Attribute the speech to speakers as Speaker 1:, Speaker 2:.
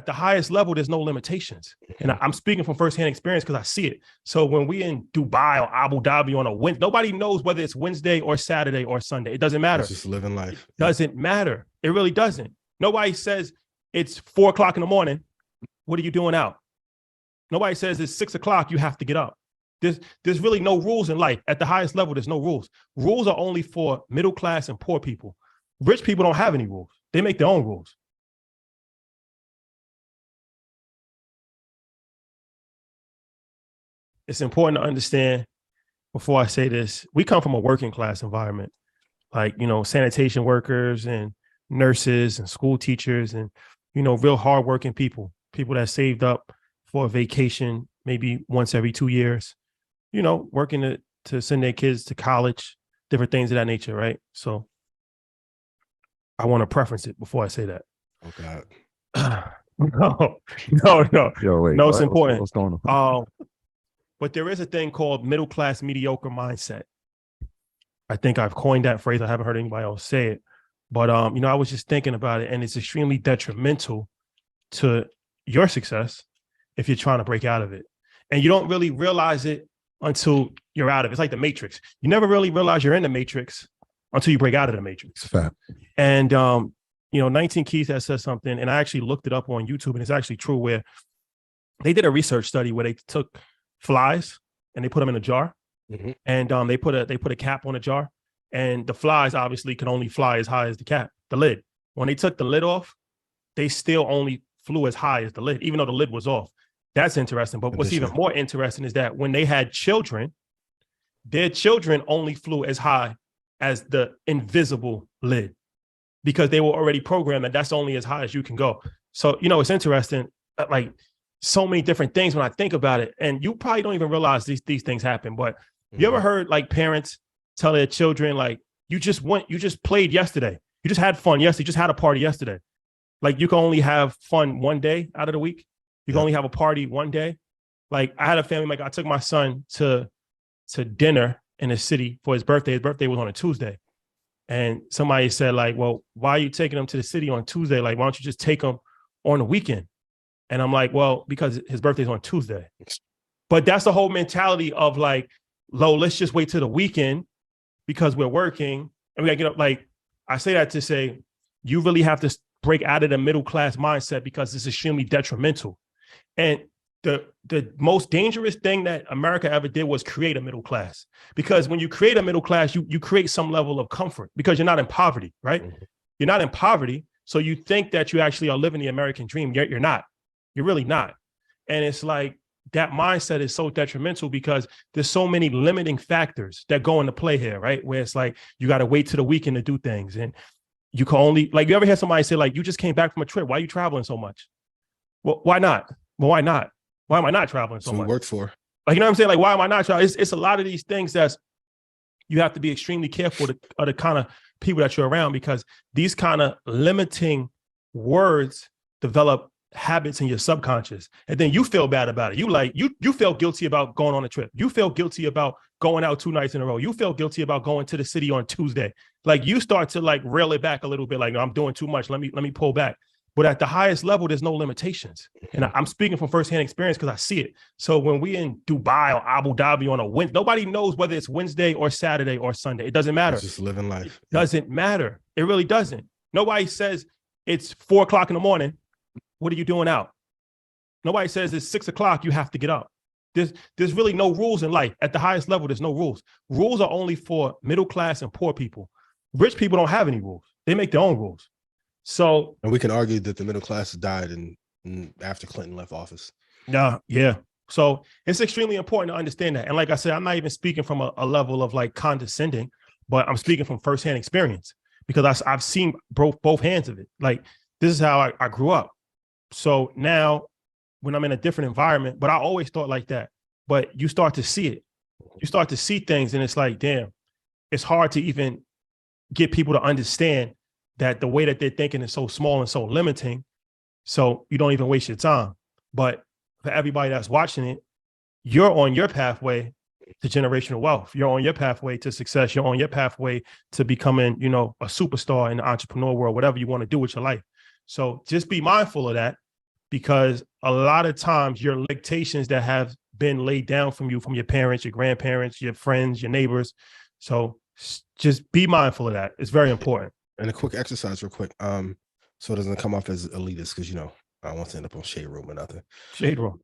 Speaker 1: at the highest level, there's no limitations. And I'm speaking from firsthand experience because I see it. So when we in Dubai or Abu Dhabi on a Wednesday, nobody knows whether it's Wednesday or Saturday or Sunday. It doesn't matter.
Speaker 2: It's just living life.
Speaker 1: It doesn't matter. It really doesn't. Nobody says it's 4 o'clock in the morning. What are you doing out? Nobody says it's 6 o'clock. You have to get up. There's really no rules in life. At the highest level, there's no rules. Rules are only for middle class and poor people. Rich people don't have any rules. They make their own rules. It's important to understand before I say this, we come from a working class environment, like, sanitation workers and nurses and school teachers and, real hardworking people that saved up for a vacation, maybe once every 2 years, working to send their kids to college, different things of that nature. Right. So I want to preference it before I say that.
Speaker 2: Oh God.
Speaker 1: No.
Speaker 3: Yo, wait,
Speaker 1: no, it's important.
Speaker 3: What's going on?
Speaker 1: But there is a thing called middle class mediocre mindset. I think I've coined that phrase. I haven't heard anybody else say it. But, I was just thinking about it, and it's extremely detrimental to your success if you're trying to break out of it. And you don't really realize it until you're out of it. It's like the Matrix. You never really realize you're in the Matrix until you break out of the Matrix.
Speaker 3: Fact.
Speaker 1: And, 19 Keys has said something, and I actually looked it up on YouTube, and it's actually true, where they did a research study where they took flies and they put them in a jar, and they put a cap on a jar, and the flies obviously can only fly as high as the lid. When they took the lid off, they still only flew as high as the lid, even though the lid was off. That's interesting. But what's even more interesting is that when they had children, their children only flew as high as the invisible lid, because they were already programmed that that's only as high as you can go. So, it's interesting, like so many different things when I think about it. And you probably don't even realize these things happen. But you ever heard like parents tell their children, like, you just played yesterday. You just had fun yesterday. You just had a party yesterday. Like, you can only have fun one day out of the week. You can only have a party one day. Like, I had a family, like I took my son to dinner in the city for his birthday. His birthday was on a Tuesday. And somebody said, like, well, why are you taking him to the city on Tuesday? Like, why don't you just take him on the weekend? And I'm like, well, because his birthday's on Tuesday. But that's the whole mentality of like, let's just wait till the weekend because we're working and we gotta get up. Like, I say that to say, you really have to break out of the middle class mindset because it's extremely detrimental. And the most dangerous thing that America ever did was create a middle class. Because when you create a middle class, you create some level of comfort because you're not in poverty, right? You're not in poverty. So you think that you actually are living the American dream. You're not. You're really not. And it's like, that mindset is so detrimental because there's so many limiting factors that go into play here, right? Where it's like, you got to wait till the weekend to do things. And you can only, like, you ever hear somebody say, like, you just came back from a trip. Why are you traveling so much? Well, why not? Well, why not? Why am I not traveling so much?
Speaker 2: Work for.
Speaker 1: Like, you know what I'm saying? Like, why am I not traveling? It's a lot of these things that you have to be extremely careful of the kind of people that you're around, because these kind of limiting words develop habits in your subconscious, and then you feel bad about it. You feel guilty about going on a trip. You feel guilty about going out 2 nights in a row. You feel guilty about going to the city on Tuesday. Like, you start to like reel it back a little bit. Like, no, I'm doing too much. Let me pull back. But at the highest level, there's no limitations. And I'm speaking from firsthand experience because I see it. So when we in Dubai or Abu Dhabi on a Wednesday, nobody knows whether it's Wednesday or Saturday or Sunday. It doesn't matter.
Speaker 2: It's just living life.
Speaker 1: It doesn't matter. It really doesn't. Nobody says it's 4 o'clock in the morning. What are you doing out? Nobody says it's 6 o'clock. You have to get up. There's really no rules in life. At the highest level, there's no rules. Rules are only for middle class and poor people. Rich people don't have any rules. They make their own rules. So,
Speaker 2: and we can argue that the middle class died after Clinton left office.
Speaker 1: Yeah. So it's extremely important to understand that. And like I said, I'm not even speaking from a level of like condescending, but I'm speaking from firsthand experience because I've seen both hands of it. Like, this is how I grew up. So now when I'm in a different environment, but I always thought like that, but you start to see it. You start to see things and it's like, damn, it's hard to even get people to understand that the way that they're thinking is so small and so limiting. So you don't even waste your time. But for everybody that's watching it, you're on your pathway to generational wealth. You're on your pathway to success. You're on your pathway to becoming, a superstar in the entrepreneur world, whatever you want to do with your life. So just be mindful of that. because a lot of times your limitations that have been laid down from you, from your parents, your grandparents, your friends, your neighbors. So just be mindful of that. It's very important.
Speaker 2: And a quick exercise real quick. So it doesn't come off as elitist, because I don't want to end up on Shade Room or nothing.
Speaker 1: Shade Room.